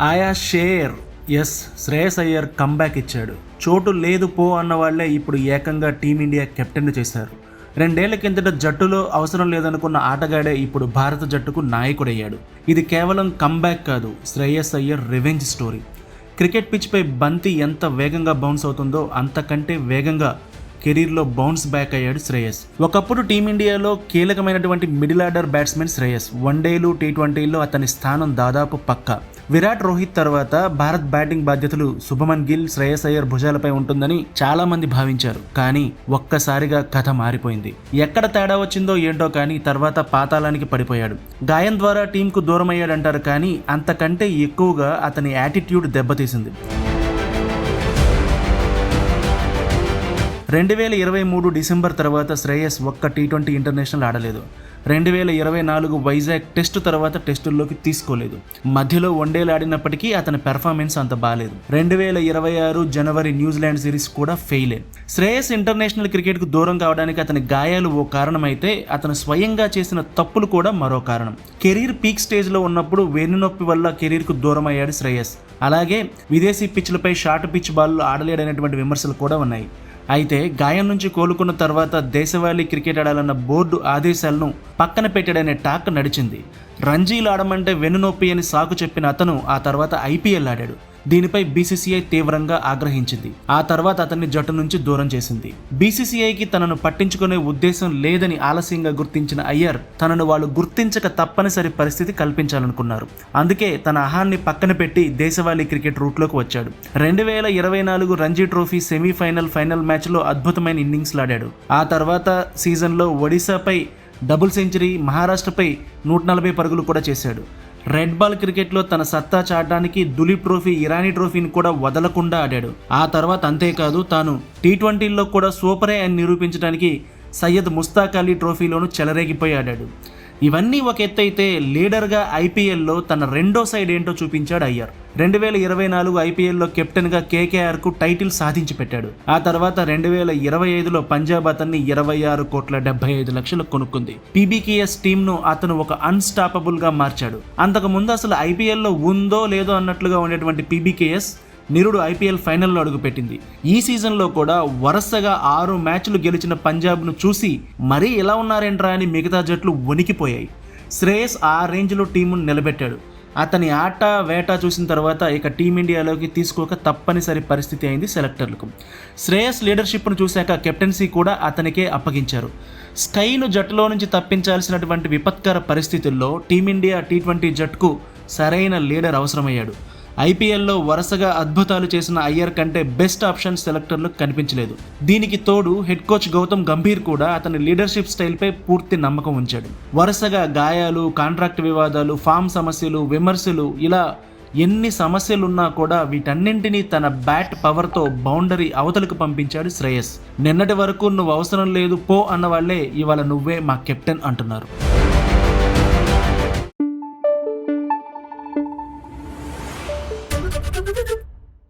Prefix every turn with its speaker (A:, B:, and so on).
A: ఆయా share. Yes, Shreyas Iyer comeback ఇచ్చాడు. చోటు లేదు పో అన్న వాళ్లే ఇప్పుడు ఏకంగా టీమిండియా కెప్టెన్ చేశారు. 2 ఏళ్ల కిందట జట్టులో అవసరం లేదనుకున్న ఆటగాడే ఇప్పుడు భారత జట్టుకు నాయకుడయ్యాడు. ఇది కేవలం కంబ్యాక్ కాదు, Shreyas Iyer revenge story. Cricket పిచ్పై బంతి ఎంత వేగంగా బౌన్స్ అవుతుందో అంతకంటే వేగంగా కెరీర్లో బౌన్స్ బ్యాక్ అయ్యాడు శ్రేయస్. ఒకప్పుడు టీమిండియాలో కీలకమైనటువంటి మిడిల్ ఆర్డర్ బ్యాట్స్మెన్ శ్రేయస్. వన్డేలు, టీ20లో అతని స్థానం దాదాపు పక్కా. విరాట్, రోహిత్ తర్వాత భారత్ బ్యాటింగ్ బాధ్యతలు శుభమన్ గిల్, శ్రేయస్ అయ్యర్ భుజాలపై ఉంటుందని చాలా మంది భావించారు. కానీ ఒక్కసారిగా కథ మారిపోయింది. ఎక్కడ తేడా వచ్చిందో ఏంటో కానీ తర్వాత పాతాళానికి పడిపోయాడు. గాయం ద్వారా టీంకు దూరం అయ్యాడంటారు, కానీ అంతకంటే ఎక్కువగా అతని యాటిట్యూడ్ దెబ్బతీసింది. 2023 డిసెంబర్ తర్వాత శ్రేయస్ ఒక్క టీ20 ఇంటర్నేషనల్ ఆడలేదు. 2024 వైజాగ్ టెస్టు తర్వాత టెస్టుల్లోకి తీసుకోలేదు. మధ్యలో వన్డేలు ఆడినప్పటికీ అతని పెర్ఫార్మెన్స్ అంత బాలేదు. 2026 జనవరి న్యూజిలాండ్ సిరీస్ కూడా ఫెయిలే. శ్రేయస్ ఇంటర్నేషనల్ క్రికెట్కు దూరం కావడానికి అతని గాయాలు ఓ కారణమైతే అతను స్వయంగా చేసిన తప్పులు కూడా మరో కారణం. కెరీర్ పీక్ స్టేజ్లో ఉన్నప్పుడు వెన్నునొప్పి వల్ల కెరీర్కు దూరం అయ్యాడు శ్రేయస్. అలాగే విదేశీ పిచ్లపై షార్ట్ పిచ్ బాల్ ఆడలేడనేటువంటి విమర్శలు కూడా ఉన్నాయి. అయితే గాయం నుంచి కోలుకున్న తర్వాత దేశవాళీ క్రికెట్ ఆడాలన్న బోర్డు ఆదేశాలను పక్కన పెట్టాడనే టాక్ నడిచింది. రంజీలు ఆడమంటే వెన్నునొప్పి అని సాకు చెప్పిన అతను ఆ తర్వాత ఐపీఎల్ ఆడాడు. దీనిపై బీసీసీఐ తీవ్రంగా ఆగ్రహించింది. ఆ తర్వాత అతన్ని జట్టు నుంచి దూరం చేసింది. బీసీసీఐకి తనను పట్టించుకునే ఉద్దేశం లేదని ఆలస్యంగా గుర్తించిన అయ్యర్ తనను వాళ్ళు గుర్తించక తప్పనిసరి పరిస్థితి కల్పించాలనుకున్నారు. అందుకే తన అహాన్ని పక్కన పెట్టి దేశవాళీ క్రికెట్ రూట్లోకి వచ్చాడు. 2024 రంజీ ట్రోఫీ సెమీఫైనల్, ఫైనల్ మ్యాచ్లో అద్భుతమైన ఇన్నింగ్స్లు ఆడాడు. ఆ తర్వాత సీజన్లో ఒడిశాపై డబుల్ సెంచరీ, మహారాష్ట్రపై 140 పరుగులు కూడా చేశాడు. రెడ్ బాల్ క్రికెట్లో తన సత్తా చాటడానికి దులీప్ ట్రోఫీ, ఇరానీ ట్రోఫీని కూడా వదలకుండా ఆడాడు. ఆ తర్వాత అంతేకాదు, తాను టీ20లో కూడా సూపరే అని నిరూపించడానికి సయ్యద్ ముస్తాక్ అలీ ట్రోఫీలోనూ చెలరేగిపోయి ఆడాడు. ఇవన్నీ ఒక ఎత్తు అయితే లీడర్గా ఐపీఎల్లో తన రెండో సైడ్ ఏంటో చూపించాడు అయ్యర్. 2024 ఐపీఎల్లో కెప్టెన్గా కేకేఆర్కు టైటిల్ సాధించి పెట్టాడు. ఆ తర్వాత 2025లో పంజాబ్ అతన్ని 26,75,00,000 కొనుక్కుంది. పీబీకేఎస్ టీంను అతను ఒక అన్స్టాపబుల్గా మార్చాడు. అంతకుముందు అసలు ఐపీఎల్లో ఉందో లేదో అన్నట్లుగా ఉండేటువంటి పీబీకేఎస్ నిరుడు ఐపీఎల్ ఫైనల్లో అడుగుపెట్టింది. ఈ సీజన్లో కూడా వరుసగా 6 మ్యాచ్లు గెలిచిన పంజాబ్ను చూసి మరీ ఎలా ఉన్నారేంట్రా అని మిగతా జట్లు వణికిపోయాయి. శ్రేయస్ ఆ రేంజ్లో టీమును నిలబెట్టాడు. అతని ఆట వేట చూసిన తర్వాత ఇక టీమిండియాలోకి తీసుకోక తప్పనిసరి పరిస్థితి అయింది సెలెక్టర్లకు. శ్రేయస్ లీడర్షిప్ను చూశాక కెప్టెన్సీ కూడా అతనికే అప్పగించారు. స్కైను జట్టులో నుంచి తప్పించాల్సినటువంటి విపత్కర పరిస్థితుల్లో టీమిండియా టీ20 జట్టుకు సరైన లీడర్ అవసరమయ్యాడు. ఐపీఎల్లో వరుసగా అద్భుతాలు చేసిన అయ్యర్ కంటే బెస్ట్ ఆప్షన్ సెలెక్టర్లకు కనిపించలేదు. దీనికి తోడు హెడ్ కోచ్ గౌతమ్ గంభీర్ కూడా అతని లీడర్షిప్ స్టైల్పై పూర్తి నమ్మకం ఉంచాడు. వరుసగా గాయాలు, కాంట్రాక్ట్ వివాదాలు, ఫామ్ సమస్యలు, విమర్శలు, ఇలా ఎన్ని సమస్యలున్నా కూడా వీటన్నింటినీ తన బ్యాట్ పవర్తో బౌండరీ అవతలకు పంపించాడు శ్రేయస్. నిన్నటి వరకు నువ్వు అవసరం లేదు పో అన్న వాళ్ళే ఇవాళ నువ్వే మా కెప్టెన్ అంటున్నారు.